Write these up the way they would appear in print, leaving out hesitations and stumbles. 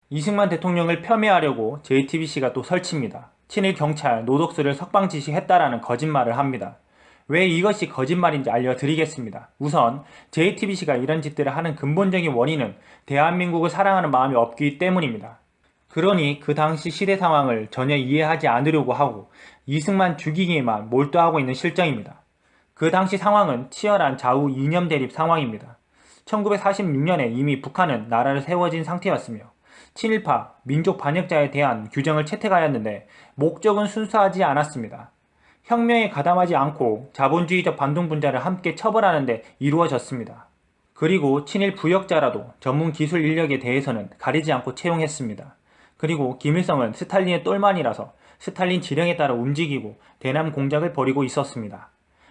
이승만 대통령을 폄훼하려고 JTBC가 또 설치입니다. 친일 경찰 노독수를 석방 지시했다라는 거짓말을 합니다. 왜 이것이 거짓말인지 알려드리겠습니다. 우선 JTBC가 이런 짓들을 하는 근본적인 원인은 대한민국을 사랑하는 마음이 없기 때문입니다. 그러니 그 당시 시대 상황을 전혀 이해하지 않으려고 하고 이승만 죽이기에만 몰두하고 있는 실정입니다. 그 당시 상황은 치열한 좌우 이념 대립 상황입니다. 1946년에 이미 북한은 나라를 세워진 상태였으며 친일파, 민족 반역자에 대한 규정을 채택하였는데 목적은 순수하지 않았습니다. 혁명에 가담하지 않고 자본주의적 반동분자를 함께 처벌하는 데 이루어졌습니다. 그리고 친일 부역자라도 전문 기술 인력에 대해서는 가리지 않고 채용했습니다. 그리고 김일성은 스탈린의 똘만이라서 스탈린 지령에 따라 움직이고 대남 공작을 벌이고 있었습니다.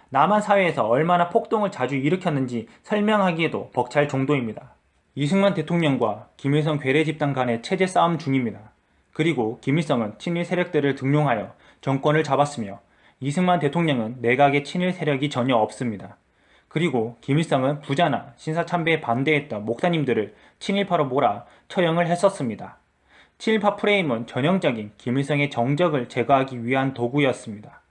남한 사회에서 얼마나 폭동을 자주 일으켰는지 설명하기에도 벅찰 정도입니다. 이승만 대통령과 김일성 괴뢰 집단 간의 체제 싸움 중입니다. 그리고 김일성은 친일 세력들을 등용하여 정권을 잡았으며 이승만 대통령은 내각의 친일 세력이 전혀 없습니다. 그리고 김일성은 부자나 신사참배에 반대했던 목사님들을 친일파로 몰아 처형을 했었습니다. 친일파 프레임은 전형적인 김일성의 정적을 제거하기 위한 도구였습니다.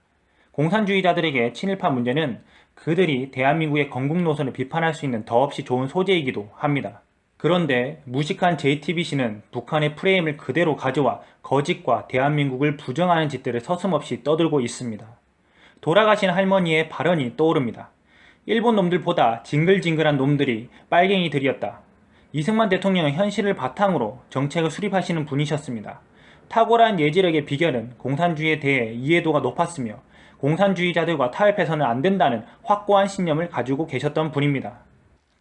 공산주의자들에게 친일파 문제는 그들이 대한민국의 건국 노선을 비판할 수 있는 더없이 좋은 소재이기도 합니다. 그런데 무식한 JTBC는 북한의 프레임을 그대로 가져와 거짓과 대한민국을 부정하는 짓들을 서슴없이 떠들고 있습니다. 돌아가신 할머니의 발언이 떠오릅니다. 일본 놈들보다 징글징글한 놈들이 빨갱이들이었다. 이승만 대통령은 현실을 바탕으로 정책을 수립하시는 분이셨습니다. 탁월한 예지력의 비결은 공산주의에 대해 이해도가 높았으며 공산주의자들과 타협해서는 안 된다는 확고한 신념을 가지고 계셨던 분입니다.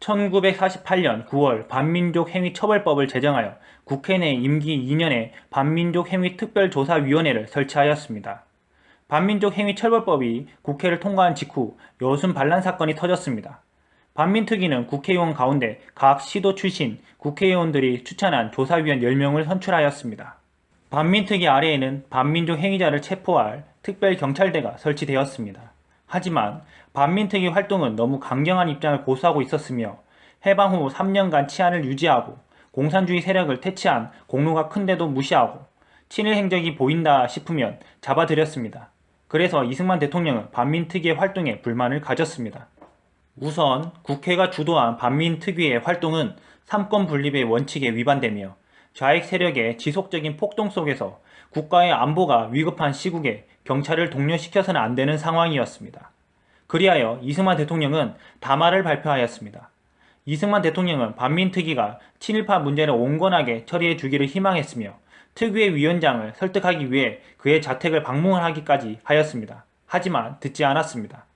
1948년 9월 반민족행위처벌법을 제정하여 국회 내 임기 2년에 반민족행위특별조사위원회를 설치하였습니다. 반민족행위처벌법이 국회를 통과한 직후 여순 반란 사건이 터졌습니다. 반민특위는 국회의원 가운데 각 시도 출신 국회의원들이 추천한 조사위원 10명을 선출하였습니다. 반민특위 아래에는 반민족 행위자를 체포할 특별경찰대가 설치되었습니다. 하지만 반민특위 활동은 너무 강경한 입장을 고수하고 있었으며 해방 후 3년간 치안을 유지하고 공산주의 세력을 퇴치한 공로가 큰데도 무시하고 친일 행적이 보인다 싶으면 잡아들였습니다. 그래서 이승만 대통령은 반민특위의 활동에 불만을 가졌습니다. 우선 국회가 주도한 반민특위의 활동은 삼권 분립의 원칙에 위반되며 좌익 세력의 지속적인 폭동 속에서 국가의 안보가 위급한 시국에 경찰을 동료시켜서는 안 되는 상황이었습니다. 그리하여 이승만 대통령은 담화를 발표하였습니다. 이승만 대통령은 반민특위가 친일파 문제를 온건하게 처리해 주기를 희망했으며 특위의 위원장을 설득하기 위해 그의 자택을 방문하기까지 하였습니다. 하지만 듣지 않았습니다.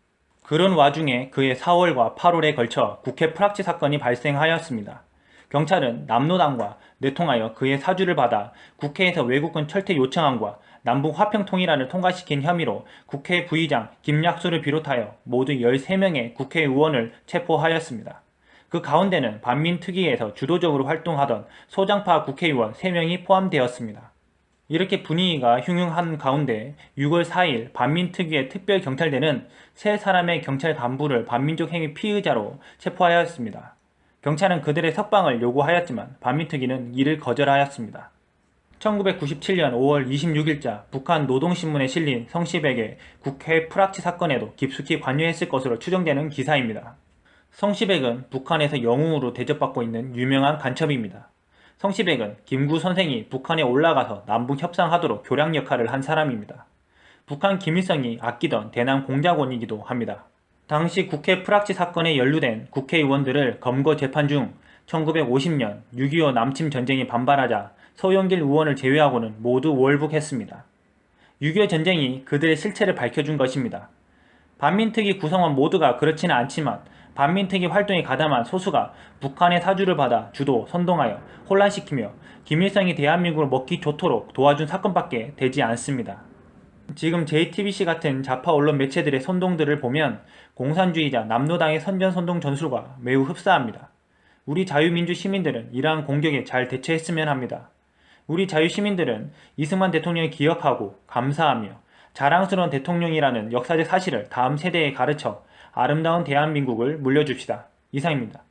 그런 와중에 그해 4월과 8월에 걸쳐 국회 프락치 사건이 발생하였습니다. 경찰은 남로당과 내통하여 그의 사주를 받아 국회에서 외국군 철퇴 요청안과 남북 화평통일안을 통과시킨 혐의로 국회 부의장 김약수를 비롯하여 모두 13명의 국회의원을 체포하였습니다. 그 가운데는 반민특위에서 주도적으로 활동하던 소장파 국회의원 3명이 포함되었습니다. 이렇게 분위기가 흉흉한 가운데 6월 4일 반민특위의 특별경찰대는 3사람의 경찰 간부를 반민족 행위 피의자로 체포하였습니다. 경찰은 그들의 석방을 요구하였지만 반민특위는 이를 거절하였습니다. 1997년 5월 26일자 북한 노동신문에 실린 성시백의 국회 프락치 사건에도 깊숙이 관여했을 것으로 추정되는 기사입니다. 성시백은 북한에서 영웅으로 대접받고 있는 유명한 간첩입니다. 성시백은 김구 선생이 북한에 올라가서 남북 협상하도록 교량 역할을 한 사람입니다. 북한 김일성이 아끼던 대남 공작원이기도 합니다. 당시 국회 프락치 사건에 연루된 국회의원들을 검거 재판 중 1950년 6.25 남침 전쟁에 반발하자 서영길 의원을 제외하고는 모두 월북했습니다. 6.25 전쟁이 그들의 실체를 밝혀준 것입니다. 반민특위 구성원 모두가 그렇지는 않지만 반민특위 활동에 가담한 소수가 북한의 사주를 받아 주도, 선동하여 혼란시키며 김일성이 대한민국을 먹기 좋도록 도와준 사건밖에 되지 않습니다. 지금 JTBC 같은 좌파 언론 매체들의 선동들을 보면 공산주의자 남로당의 선전선동 전술과 매우 흡사합니다. 우리 자유민주 시민들은 이러한 공격에 잘 대처했으면 합니다. 우리 자유시민들은 이승만 대통령을 기억하고 감사하며 자랑스러운 대통령이라는 역사적 사실을 다음 세대에 가르쳐 아름다운 대한민국을 물려줍시다. 이상입니다.